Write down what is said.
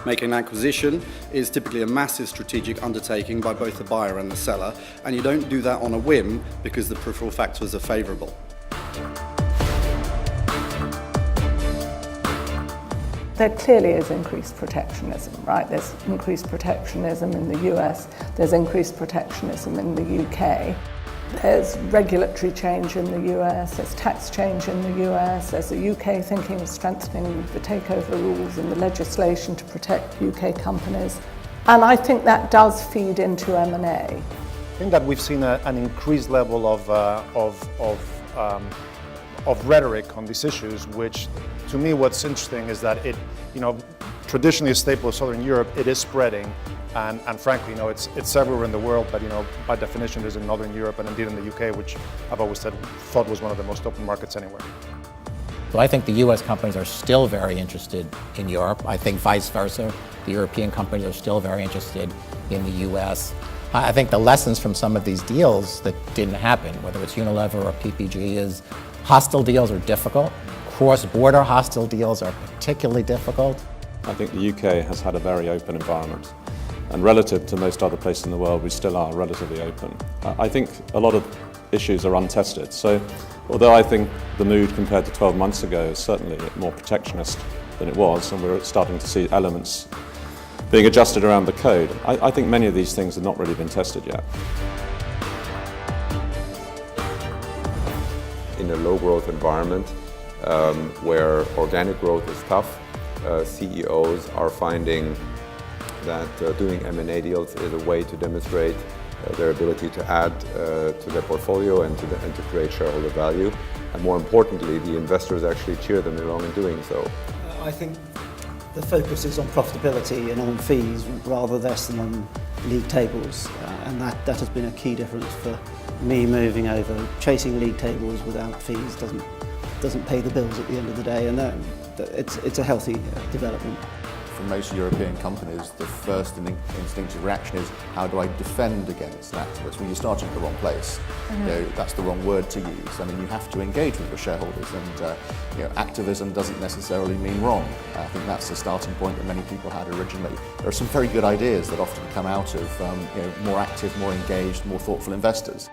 Making an acquisition is typically a massive strategic undertaking by both the buyer and the seller, and you don't do that on a whim because the peripheral factors are favourable. There clearly is increased protectionism, right? There's increased protectionism in the US, there's increased protectionism in the UK. There's regulatory change in the US, there's tax change in the US, there's the UK thinking of strengthening the takeover rules and the legislation to protect UK companies. And I think that does feed into M&A. I think that we've seen an increased level of rhetoric on these issues, which to me what's interesting is that it, traditionally a staple of Southern Europe, it is spreading. And frankly, it's everywhere in the world, but by definition, it is in Northern Europe and indeed in the UK, which I've always thought was one of the most open markets anywhere. So I think the US companies are still very interested in Europe. I think vice versa, the European companies are still very interested in the US. I think the lessons from some of these deals that didn't happen, whether it's Unilever or PPG, is hostile deals are difficult. Cross-border hostile deals are particularly difficult. I think the UK has had a very open environment. And relative to most other places in the world, we still are relatively open. I think a lot of issues are untested. So although I think the mood compared to 12 months ago is certainly more protectionist than it was, and we're starting to see elements being adjusted around the code, I think many of these things have not really been tested yet. In a low growth environment where organic growth is tough, CEOs are finding that doing M&A deals is a way to demonstrate their ability to add to their portfolio and to create shareholder value. And more importantly, the investors actually cheer them along in doing so. I think the focus is on profitability and on fees rather less than on league tables, and that has been a key difference for me moving over. Chasing league tables without fees doesn't pay the bills at the end of the day, and it's a healthy development. For most European companies, the first instinctive reaction is, how do I defend against an activist? Well, you're starting at the wrong place. That's the wrong word to use. I mean, you have to engage with your shareholders, and activism doesn't necessarily mean wrong. I think that's the starting point that many people had originally. There are some very good ideas that often come out of more active, more engaged, more thoughtful investors.